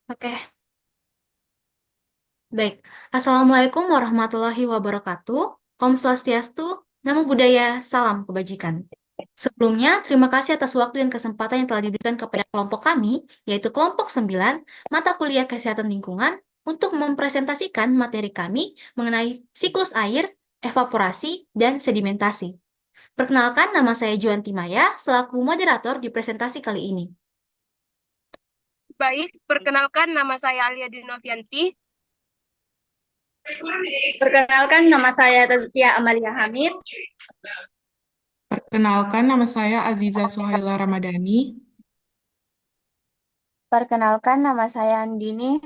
Oke, baik. Assalamualaikum warahmatullahi wabarakatuh. Om Swastiastu, Namo Buddhaya, Salam Kebajikan. Sebelumnya, terima kasih atas waktu dan kesempatan yang telah diberikan kepada kelompok kami, yaitu kelompok 9, mata kuliah Kesehatan Lingkungan, untuk mempresentasikan materi kami mengenai siklus air, evaporasi, dan sedimentasi. Perkenalkan, nama saya Juanti Maya, selaku moderator di presentasi kali ini. Baik, perkenalkan nama saya Alia Dinovianti. Perkenalkan, nama saya Tazkia Amalia Hamid. Perkenalkan, nama saya Aziza Suhaila Ramadhani. Perkenalkan, nama saya Andini.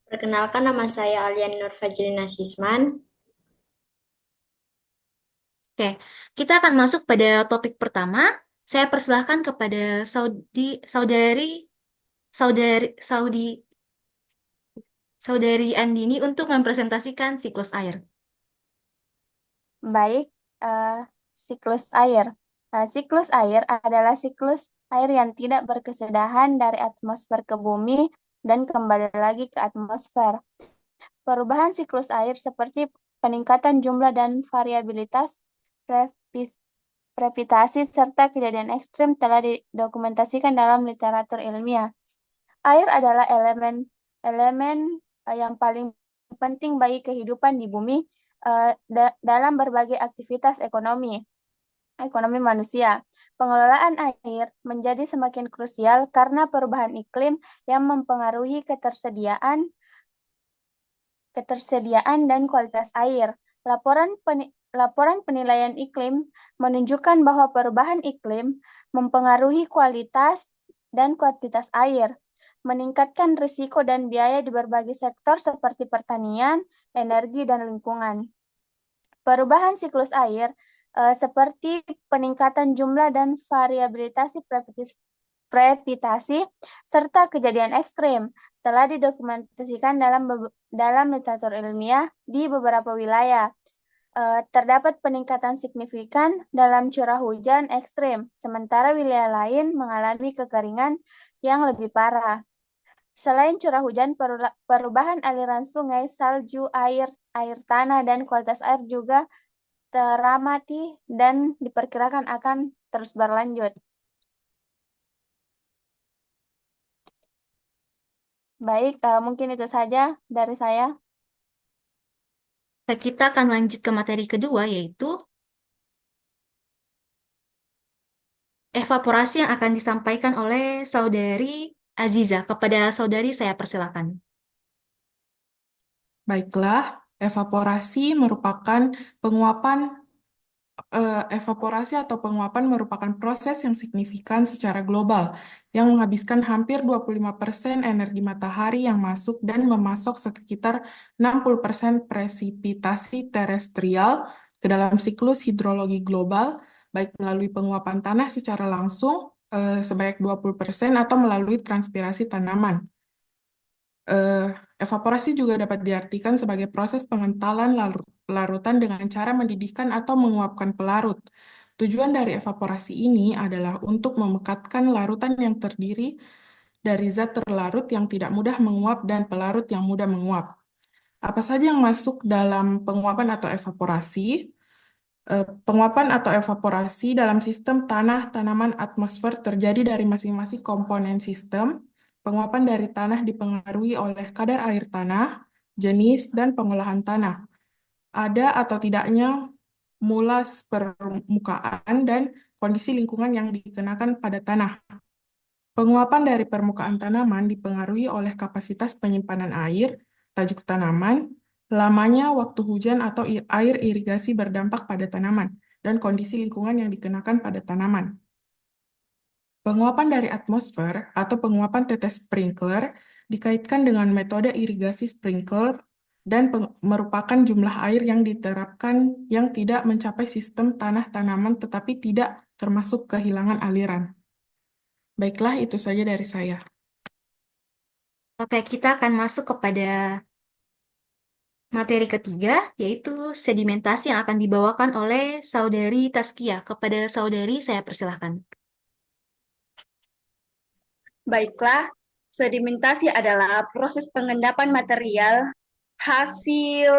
Perkenalkan, nama saya Aliani Nur Fajrina Sisman. Oke, kita akan masuk pada topik pertama. Saya persilahkan kepada saudari, saudari, Saudi, saudari Andini untuk mempresentasikan siklus air. Baik, siklus air. Siklus air adalah siklus air yang tidak berkesudahan dari atmosfer ke bumi dan kembali lagi ke atmosfer. Perubahan siklus air seperti peningkatan jumlah dan variabilitas previtasi serta kejadian ekstrim telah didokumentasikan dalam literatur ilmiah. Air adalah elemen yang paling penting bagi kehidupan di bumi dalam berbagai aktivitas ekonomi manusia. Pengelolaan air menjadi semakin krusial karena perubahan iklim yang mempengaruhi ketersediaan dan kualitas air. Laporan penilaian iklim menunjukkan bahwa perubahan iklim mempengaruhi kualitas dan kuantitas air, meningkatkan risiko dan biaya di berbagai sektor seperti pertanian, energi, dan lingkungan. Perubahan siklus air seperti peningkatan jumlah dan variabilitas previtasi serta kejadian ekstrim telah didokumentasikan dalam literatur ilmiah di beberapa wilayah. Terdapat peningkatan signifikan dalam curah hujan ekstrim, sementara wilayah lain mengalami kekeringan yang lebih parah. Selain curah hujan, perubahan aliran sungai, salju, air tanah, dan kualitas air juga teramati dan diperkirakan akan terus berlanjut. Baik, mungkin itu saja dari saya. Kita akan lanjut ke materi kedua, yaitu evaporasi yang akan disampaikan oleh saudari Aziza. Kepada saudari saya persilakan. Baiklah, penguapan evaporasi atau penguapan merupakan proses yang signifikan secara global yang menghabiskan hampir 25% energi matahari yang masuk dan memasok sekitar 60% presipitasi terestrial ke dalam siklus hidrologi global, baik melalui penguapan tanah secara langsung sebanyak 20% atau melalui transpirasi tanaman. Eh, Evaporasi juga dapat diartikan sebagai proses pengentalan larutan dengan cara mendidihkan atau menguapkan pelarut. Tujuan dari evaporasi ini adalah untuk memekatkan larutan yang terdiri dari zat terlarut yang tidak mudah menguap dan pelarut yang mudah menguap. Apa saja yang masuk dalam penguapan atau evaporasi? Penguapan atau evaporasi dalam sistem tanah, tanaman, atmosfer terjadi dari masing-masing komponen sistem. Penguapan dari tanah dipengaruhi oleh kadar air tanah, jenis, dan pengolahan tanah. Ada atau tidaknya mulas permukaan dan kondisi lingkungan yang dikenakan pada tanah. Penguapan dari permukaan tanaman dipengaruhi oleh kapasitas penyimpanan air, tajuk tanaman, lamanya waktu hujan atau air irigasi berdampak pada tanaman, dan kondisi lingkungan yang dikenakan pada tanaman. Penguapan dari atmosfer atau penguapan tetes sprinkler dikaitkan dengan metode irigasi sprinkler dan merupakan jumlah air yang diterapkan yang tidak mencapai sistem tanah tanaman tetapi tidak termasuk kehilangan aliran. Baiklah, itu saja dari saya. Oke, kita akan masuk kepada materi ketiga, yaitu sedimentasi yang akan dibawakan oleh saudari Taskia. Kepada saudari saya persilahkan. Baiklah, Sedimentasi adalah proses pengendapan material hasil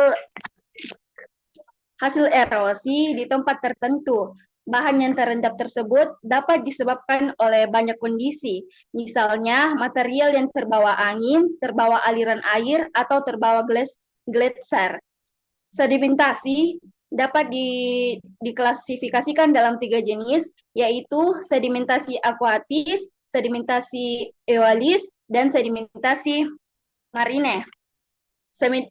erosi di tempat tertentu. Bahan yang terendap tersebut dapat disebabkan oleh banyak kondisi, misalnya material yang terbawa angin, terbawa aliran air, atau terbawa gletser. Sedimentasi dapat diklasifikasikan dalam 3 jenis, yaitu sedimentasi akuatis, sedimentasi eolis, dan sedimentasi marine.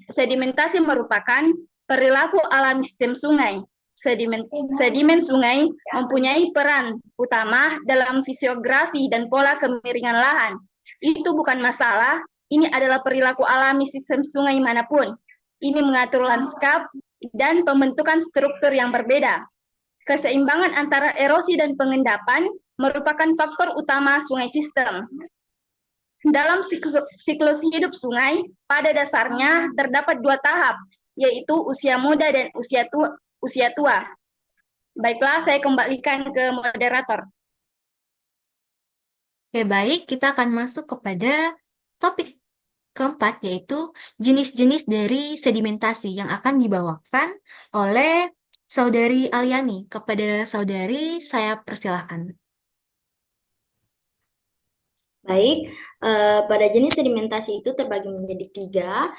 Sedimentasi merupakan perilaku alami sistem sungai. Sedimen sungai mempunyai peran utama dalam fisiografi dan pola kemiringan lahan. Itu bukan masalah, ini adalah perilaku alami sistem sungai manapun. Ini mengatur lanskap dan pembentukan struktur yang berbeda. Keseimbangan antara erosi dan pengendapan merupakan faktor utama sungai sistem. Dalam siklus hidup sungai, pada dasarnya terdapat 2 tahap, yaitu usia muda dan usia tua. Baiklah, saya kembalikan ke moderator. Oke, baik, kita akan masuk kepada topik keempat, yaitu jenis-jenis dari sedimentasi yang akan dibawakan oleh Saudari Aliani. Kepada Saudari, saya persilahkan. Baik, pada jenis sedimentasi itu terbagi menjadi 3.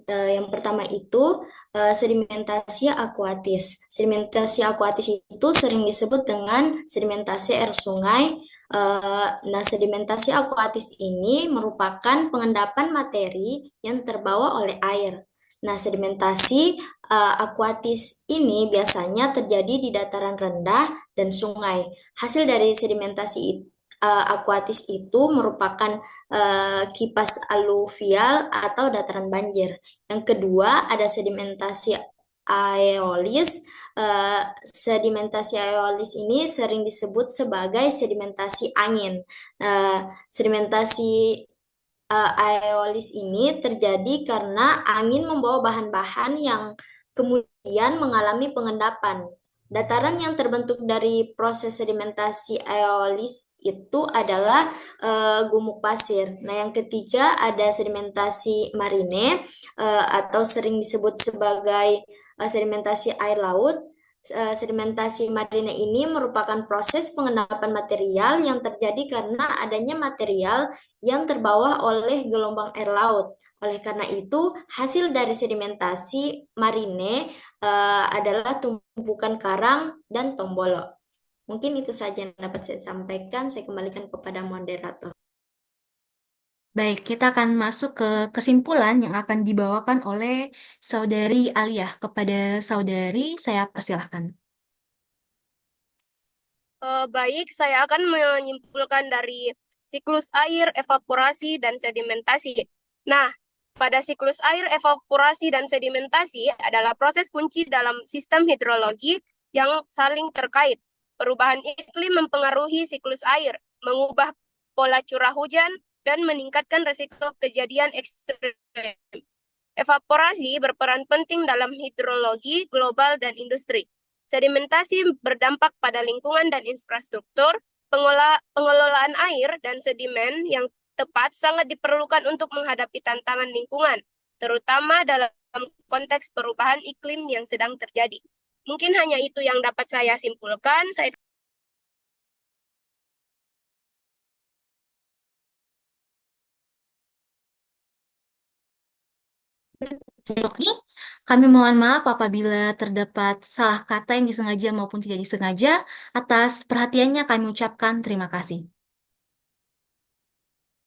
Yang pertama itu sedimentasi akuatis. Sedimentasi akuatis itu sering disebut dengan sedimentasi air sungai. Nah, sedimentasi akuatis ini merupakan pengendapan materi yang terbawa oleh air. Nah, sedimentasi akuatis ini biasanya terjadi di dataran rendah dan sungai. Hasil dari sedimentasi akuatis itu merupakan kipas aluvial atau dataran banjir. Yang kedua ada sedimentasi aeolis. Sedimentasi aeolis ini sering disebut sebagai sedimentasi angin. Sedimentasi aeolis ini terjadi karena angin membawa bahan-bahan yang kemudian mengalami pengendapan. Dataran yang terbentuk dari proses sedimentasi aeolis itu adalah gumuk pasir. Nah, yang ketiga ada sedimentasi marine atau sering disebut sebagai sedimentasi air laut. Sedimentasi marine ini merupakan proses pengendapan material yang terjadi karena adanya material yang terbawa oleh gelombang air laut. Oleh karena itu, hasil dari sedimentasi marine adalah tumpukan karang dan tombolo. Mungkin itu saja yang dapat saya sampaikan. Saya kembalikan kepada moderator. Baik, kita akan masuk ke kesimpulan yang akan dibawakan oleh Saudari Alia. Kepada Saudari, saya persilahkan. Baik, saya akan menyimpulkan dari siklus air, evaporasi, dan sedimentasi. Nah, pada siklus air, evaporasi, dan sedimentasi adalah proses kunci dalam sistem hidrologi yang saling terkait. Perubahan iklim mempengaruhi siklus air, mengubah pola curah hujan, dan meningkatkan risiko kejadian ekstrem. Evaporasi berperan penting dalam hidrologi global dan industri. Sedimentasi berdampak pada lingkungan dan infrastruktur. Pengelolaan air dan sedimen yang tepat sangat diperlukan untuk menghadapi tantangan lingkungan, terutama dalam konteks perubahan iklim yang sedang terjadi. Mungkin hanya itu yang dapat saya simpulkan. Untuk ini, kami mohon maaf apabila terdapat salah kata yang disengaja maupun tidak disengaja. Atas perhatiannya kami ucapkan terima kasih.